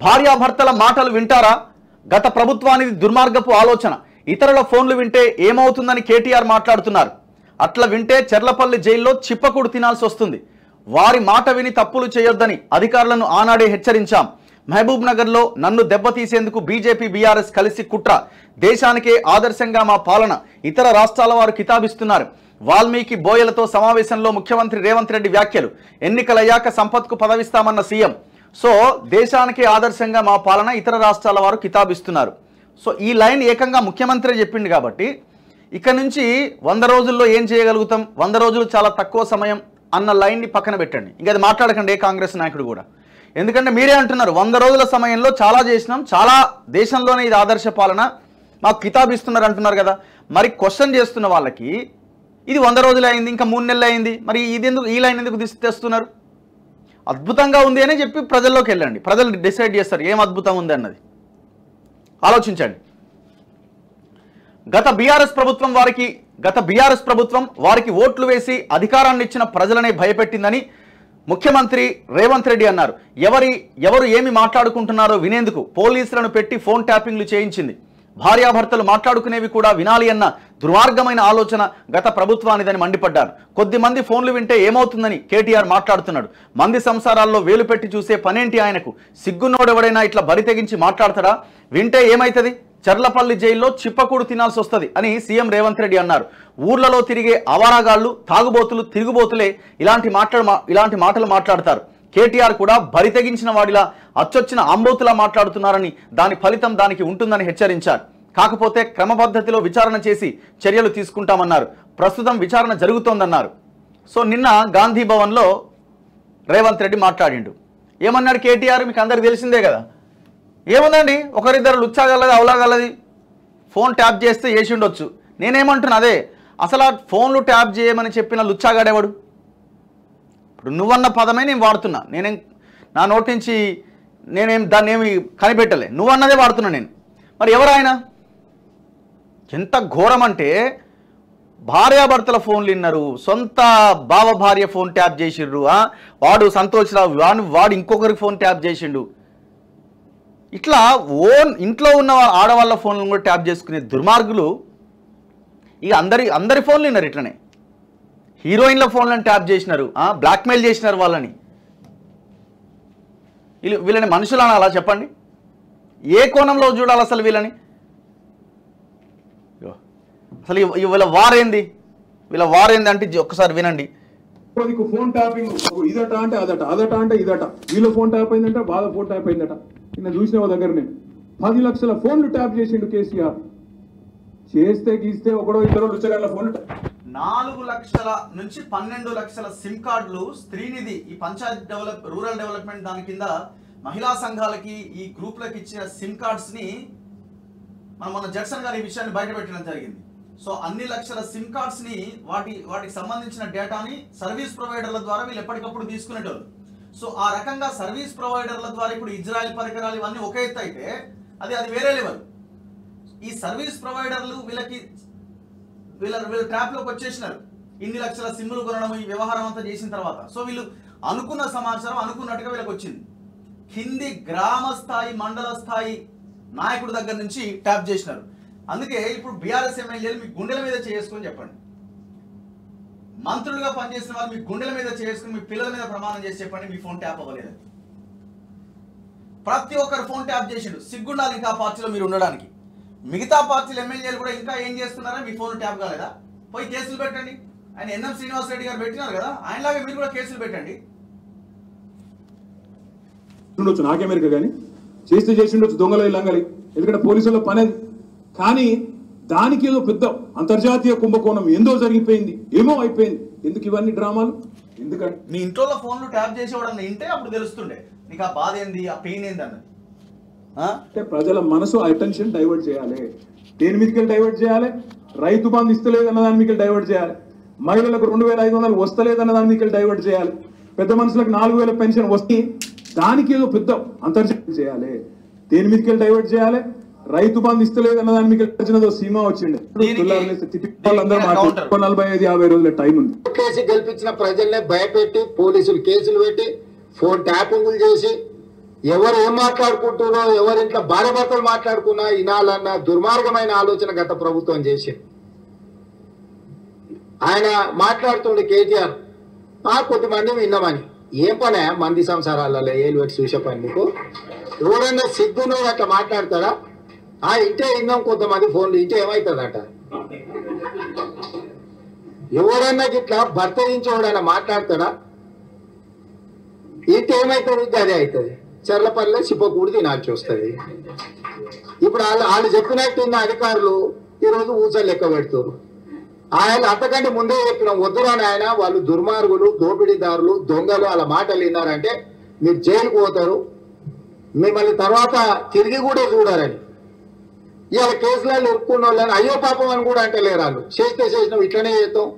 భార్యాభర్తల మాటలు వింటారా? గత ప్రభుత్వానికి దుర్మార్గపు ఆలోచన. ఇతరుల ఫోన్లు వింటే ఏమవుతుందని కేటీఆర్ మాట్లాడుతున్నారు. అట్లా వింటే చెర్లపల్లి జైల్లో చిప్పకూడు తినాల్సి వస్తుంది. వారి మాట విని తప్పులు చేయొద్దని అధికారులను ఆనాడే హెచ్చరించాం. మహబూబ్ నగర్లో నన్ను దెబ్బతీసేందుకు బీజేపీ బీఆర్ఎస్ కలిసి కుట్ర. దేశానికే ఆదర్శంగా మా పాలన. ఇతర రాష్ట్రాల వారు కితాబిస్తున్నారు. వాల్మీకి బోయలతో సమావేశంలో ముఖ్యమంత్రి రేవంత్ రెడ్డి వ్యాఖ్యలు. ఎన్నికలయ్యాక సంపత్కు పదవిస్తామన్న సీఎం. సో దేశానికి ఆదర్శంగా మా పాలన, ఇతర రాష్ట్రాల వారు కితాబిస్తున్నారు. సో ఈ లైన్ ఏకంగా ముఖ్యమంత్రి చెప్పింది కాబట్టి ఇక నుంచి 100 రోజుల్లో ఏం చేయగలుగుతాం, 100 రోజులు చాలా తక్కువ సమయం అన్న లైన్ని పక్కన పెట్టండి. ఇంకా అది మాట్లాడకండి ఏ కాంగ్రెస్ నాయకుడు కూడా. ఎందుకంటే మీరే అంటున్నారు 100 రోజుల సమయంలో చాలా చేసినాం, చాలా దేశంలోనే ఇది ఆదర్శ పాలన, మాకు కితాబిస్తున్నారు అంటున్నారు కదా. మరి క్వశ్చన్ చేస్తున్న వాళ్ళకి ఇది 100 రోజులు అయింది, ఇంకా 3 నెలలు అయింది, మరి ఇది ఎందుకు, ఈ లైన్ ఎందుకు తెస్తున్నారు? అద్భుతంగా ఉంది అని చెప్పి ప్రజల్లోకి వెళ్ళండి. ప్రజలు డిసైడ్ చేస్తారు ఏం అద్భుతం ఉంది అన్నది. ఆలోచించండి. గత బీఆర్ఎస్ ప్రభుత్వం వారికి ఓట్లు వేసి అధికారాన్ని ఇచ్చిన ప్రజలనే భయపెట్టిందని ముఖ్యమంత్రి రేవంత్ రెడ్డి అన్నారు. ఎవరు ఏమి మాట్లాడుకుంటున్నారో వినేందుకు పోలీసులను పెట్టి ఫోన్ ట్యాపింగ్లు చేయించింది. భార్యాభర్తలు మాట్లాడుకునేవి కూడా వినాలి అన్న దుర్మార్గమైన ఆలోచన గత ప్రభుత్వానిదని మండిపడ్డారు. కొద్దిమంది ఫోన్లు వింటే ఏమవుతుందని కేటీఆర్ మాట్లాడుతున్నాడు. మంది సంసారాల్లో వేలు పెట్టి చూసే పనేంటి ఆయనకు? సిగ్గునోడెవడైనా ఇట్లా బరి తెగించి మాట్లాడతాడా? వింటే ఏమైతుంది? చర్లపల్లి జైల్లో చిప్పకూడు తినాల్సి వస్తుంది అని సీఎం రేవంత్ రెడ్డి అన్నారు. ఊర్లలో తిరిగే అవారాగాళ్లు, తాగుబోతులు, తిరుగుబోతులే ఇలాంటి మాటలు మాట్లాడతారు. కేటీఆర్ కూడా బరి తెగించిన వాడిలా, అచ్చొచ్చిన అంబోతులా మాట్లాడుతున్నారని, దాని ఫలితం దానికి ఉంటుందని హెచ్చరించారు. కాకపోతే క్రమపద్ధతిలో విచారణ చేసి చర్యలు తీసుకుంటామన్నారు. ప్రస్తుతం విచారణ జరుగుతోందన్నారు. సో నిన్న గాంధీ భవన్లో రేవంత్ రెడ్డి మాట్లాడిండు. ఏమన్నాడు కేటీఆర్? మీకు అందరికి తెలిసిందే కదా. ఏముందండి, ఒకరిద్దరు లుచ్చాగలది, అవలాగలది, ఫోన్ ట్యాప్ చేస్తే చేసి ఉండొచ్చు. నేనేమంటున్నా అదే, అసలు ఆ ఫోన్లు ట్యాప్ చేయమని చెప్పిన లుచ్చాగాడేవాడు? ఇప్పుడు నువ్వన్న పదమే నేను వాడుతున్నా. నా నోటి నుంచి దాన్ని ఏమి కనిపెట్టలే, నువ్వన్నదే వాడుతున్నా నేను. మరి ఎవరు ఆయన? ఎంత ఘోరం అంటే భార్యాభర్తల ఫోన్లు విన్నారు, సొంత బావ భార్య ఫోన్ ట్యాప్ చేసిండ్రు, వాడు సంతోష్ రావు వాడు ఇంకొకరికి ఫోన్ ట్యాప్ చేసిండు. ఇట్లా ఇంట్లో ఉన్న ఆడవాళ్ళ ఫోన్లను కూడా ట్యాప్ చేసుకునే దుర్మార్గులు ఇక అందరి ఫోన్లు విన్నారు. ఇట్లనే హీరోయిన్ల ఫోన్లను ట్యాప్ చేసినారు, బ్లాక్మెయిల్ చేసినారు వాళ్ళని. వీళ్ళని మనుషులు అనాలా చెప్పండి? ఏ కోణంలో చూడాలి అసలు వీళ్ళని? అసలు వీళ్ళ వారేంది అంటే ఒక్కసారి వినండి. ఫోన్ ట్యాపింగ్ ఇదట అంటే అదట అంటే ఇదట, వీళ్ళ ఫోన్ ట్యాప్ అయిందంట, బాధ ఫోన్ ట్యాప్ అయిందట. నిన్న చూసిన దగ్గర నేను 10 లక్షల ఫోన్లు ట్యాప్ చేసిండు కేసీఆర్. చేస్తే గీస్తే ఒకడో ఇద్దరు రుచగల ఫోన్లు 4 లక్షల నుంచి 12 లక్షల సిమ్ కార్డులు స్త్రీనిధి, ఈ పంచాయత్ రూరల్ డెవలప్మెంట్ దాని కింద మహిళా సంఘాలకి ఈ గ్రూప్లకు ఇచ్చిన సిమ్ కార్డ్స్ ని మన జడ్సన్ గారు ఈ విషయాన్ని బయటపెట్టడం జరిగింది. సో అన్ని లక్షల సిమ్ కార్డ్స్ ని వాటికి సంబంధించిన డేటాని సర్వీస్ ప్రొవైడర్ల ద్వారా వీళ్ళు ఎప్పటికప్పుడు తీసుకునేటోళ్ళు. సో ఆ రకంగా సర్వీస్ ప్రొవైడర్ల ద్వారా ఇప్పుడు ఇజ్రాయెల్ పరికరాలు ఇవన్నీ ఒక ఎత్తు అయితే అది వేరే లెవెల్. ఈ సర్వీస్ ప్రొవైడర్లు వీళ్ళ ట్రాప్లోకి వచ్చేసినారు. ఇన్ని లక్షల సిమ్లు కొనడం, ఈ వ్యవహారం అంతా చేసిన తర్వాత సో వీళ్ళు అనుకున్న సమాచారం అనుకున్నట్టుగా వీళ్ళకి వచ్చింది. కింది గ్రామ స్థాయి, మండల స్థాయి నాయకుడి దగ్గర నుంచి ట్యాప్ చేసినారు. అందుకే ఇప్పుడు బీఆర్ఎస్ ఎమ్మెల్యేలు మీ గుండెల మీద చేసుకొని చెప్పండి. మంత్రులుగా పనిచేసిన వాళ్ళు మీ గుండెల మీద చేసుకుని మీ పిల్లల మీద ప్రమాణం చేసి చెప్పండి మీ ఫోన్ ట్యాప్ అవ్వలేదని. ప్రతి ఒక్కరు ఫోన్ ట్యాప్ చేసిండు. సిగ్గుండాలి ఇంకా పార్టీలో మీరు ఉండడానికి. మిగతా పార్టీల ఎమ్మెల్యేలు కూడా ఇంకా ఏం చేస్తున్నారా? మీ ఫోన్ ట్యాప్ కాలేదా? పోయి కేసులు పెట్టండి. ఆయన ఎన్ఎం శ్రీనివాస్ రెడ్డి గారు పెట్టినారు కదా, ఆయనలాగా మీరు కూడా కేసులు పెట్టండి. ఉండొచ్చు నాకెమెరిక కానీ చేసి ఉండొచ్చు దొంగలు లంగలి, ఎందుకంటే పోలీసుల పని అది. కానీ దానికి ఏదో పెద్ద అంతర్జాతీయ కుంభకోణం ఏందో జరిగిపోయింది, ఏమో అయిపోయింది. ఎందుకు ఇవన్నీ డ్రామాలు? ఎందుకంటే మీ ఇంట్లో ఫోన్లు ట్యాప్ చేసేవాడన్న ఇంటే అప్పుడు తెలుస్తుండే నీకు ఆ బాధ ఏంది, ఆ పెయిన్ ఏంది అన్నది. అంటే ప్రజల మనసు అటెన్షన్ డైవర్ట్ చేయాలి. దేని మీదకి డైవర్ట్ చేయాలి? రైతు బంధు ఇస్తలేదు అన్న దాని మీకు డైవర్ట్ చేయాలి. మహిళలకు 2500 వస్తలేదన్న దాని మీకు డైవర్ట్ చేయాలి. పెద్ద మనుషులకు 4000 పెన్షన్ వస్తే దానికి ఏదో పెద్ద అంతర్జాతీయం చేయాలి. దేని మీదకి డైవర్ట్ చేయాలి? రైతు బంధు ఇస్తలేదు అన్న దాని మీకు సీమా వచ్చింది. 45-50 రోజుల టైం ఉంది. కేసు గెలిపించిన ప్రజల్ని భయపెట్టి పోలీసులు కేసులు పెట్టి ఫోన్ ట్యాపింగ్లు చేసి ఎవరు ఏం మాట్లాడుకుంటున్నారో ఎవరి ఇంట్లో భార్యాభర్తలు మాట్లాడుకున్నా వినాలన్న దుర్మార్గమైన ఆలోచన గత ప్రభుత్వం చేసింది. ఆయన మాట్లాడుతుండే కేటీఆర్ కొద్దిమంది విన్నామని. ఏం పనే మంది సంసారాలలో ఏలు పెట్టి చూసే పని మీకు? ఎవరన్నా సిగ్గునో అట్లా మాట్లాడతాడా? ఇంటే విన్నాం కొంతమంది ఫోన్లు, ఇంటే ఏమవుతుందట? ఎవరన్నా ఇట్లా భర్త నుంచి ఎవడన్నా మాట్లాడతాడా? ఇంటే ఏమవుతుంది? అదే అవుతుంది. చెర్లపల్లి చిప్పకూడి తినాల్సి వస్తుంది. ఇప్పుడు వాళ్ళు చెప్పినట్టున్న అధికారులు ఈరోజు ఊచలు లెక్క పెడుతున్నారు. ఆయన అంతకంటే ముందే చెప్పినాం, వద్దురాని ఆయన వాళ్ళు దుర్మార్గులు, దోపిడీదారులు, దొంగలు, వాళ్ళ మాటలు విన్నారంటే మీరు జైలుకు పోతారు, మిమ్మల్ని తర్వాత తిరిగి కూడా చూడారని. ఇవాళ కేసులలో ఇరుక్కున్న వాళ్ళని అయ్యో పాపం అని కూడా అంటలేరు. వాళ్ళు చేసినాం ఇట్లనే చేస్తాం.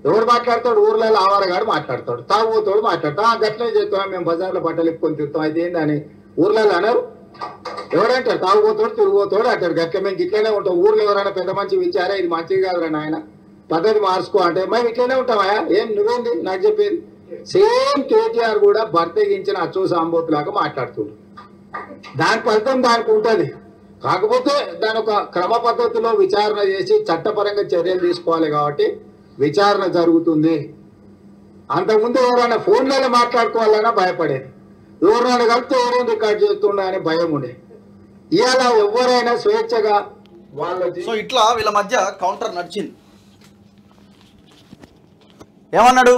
ఎవరు మాట్లాడతాడు? ఊర్లలో ఆవారగాడు మాట్లాడతాడు, తాగుబోతాడు మాట్లాడతాం, గట్లనే చేస్తాం, మేము బజార్లో బట్టలు ఎప్పుకొని తిరుగుతాం, అయితే ఏందని ఊర్లలో అన్నారు. ఎవరంటారు? తాగుబోతాడు తిరిగిపోతాడు అంటారు. గట్ల మేము ఇట్లనే ఉంటాం. ఊర్లో ఎవరైనా పెద్ద మంచి విచారా ఇది మంచిది కాదురా నాయన, పద్ధతి మార్చుకో అంటే మేము ఇట్లనే ఉంటామా? ఏం నువ్వేంది నాకు చెప్పేది? సేమ్ కేటీఆర్ కూడా బర్తగించిన అచ్చో సాంబోతులాగా మాట్లాడుతుంది. దాని ఫలితం దానికి ఉంటుంది. కాకపోతే దాని ఒక క్రమ పద్ధతిలో విచారణ చేసి చట్టపరంగా చర్యలు తీసుకోవాలి కాబట్టి విచారణ జరుగుతుంది. అంతకుముందు ఎవరైనా ఫోన్లలో మాట్లాడుకోవాలన్నా భయపడేది, ఎవరైనా కలిపితే ఎవరైనా రికార్డ్ చేస్తుండే అని భయం ఉండే. ఇవాళ ఎవరైనా స్వేచ్ఛగా వాళ్ళ సో ఇట్లా వీళ్ళ మధ్య కౌంటర్ నడిచింది. ఏమన్నాడు?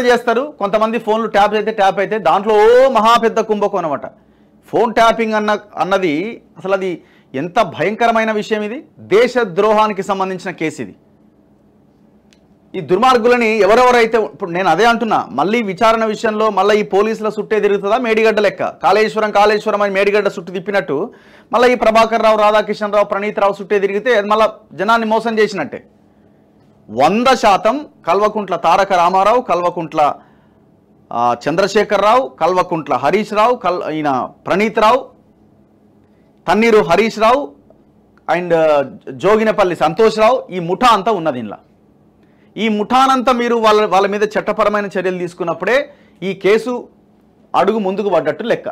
చేస్తారు కొంతమంది ఫోన్లు ట్యాప్ అయితే దాంట్లో మహా పెద్ద కుంభకోణం అనమాట. ఫోన్ ట్యాపింగ్ అన్నది అసలు అది ఎంత భయంకరమైన విషయం. ఇది దేశద్రోహానికి సంబంధించిన కేసు. ఇది ఈ దుర్మార్గులని ఎవరెవరైతే, ఇప్పుడు నేను అదే అంటున్నా, మళ్ళీ విచారణ విషయంలో మళ్ళీ ఈ పోలీసుల చుట్టే తిరుగుతుందా? మేడిగడ్డ లెక్క కాళేశ్వరం అని మేడిగడ్డ చుట్టూ తిప్పినట్టు మళ్ళీ ఈ ప్రభాకర్ రావు, రాధాకిషన్ రావు, ప్రణీత్ రావు చుట్టే తిరిగితే మళ్ళీ జనాన్ని మోసం చేసినట్టే. 100% కల్వకుంట్ల తారక రామారావు, కల్వకుంట్ల చంద్రశేఖర్ రావు, కల్వకుంట్ల హరీష్ రావు, ఈయన ప్రణీత్ రావు, తన్నీరు హరీష్ రావు అండ్ జోగినపల్లి సంతోష్ రావు, ఈ ముఠా అంతా ఉన్నది. ఇంట్లో ఈ ముఠానంతా మీరు వాళ్ళ మీద చట్టపరమైన చర్యలు తీసుకున్నప్పుడే ఈ కేసు అడుగు ముందుకు పడ్డట్టు లెక్క.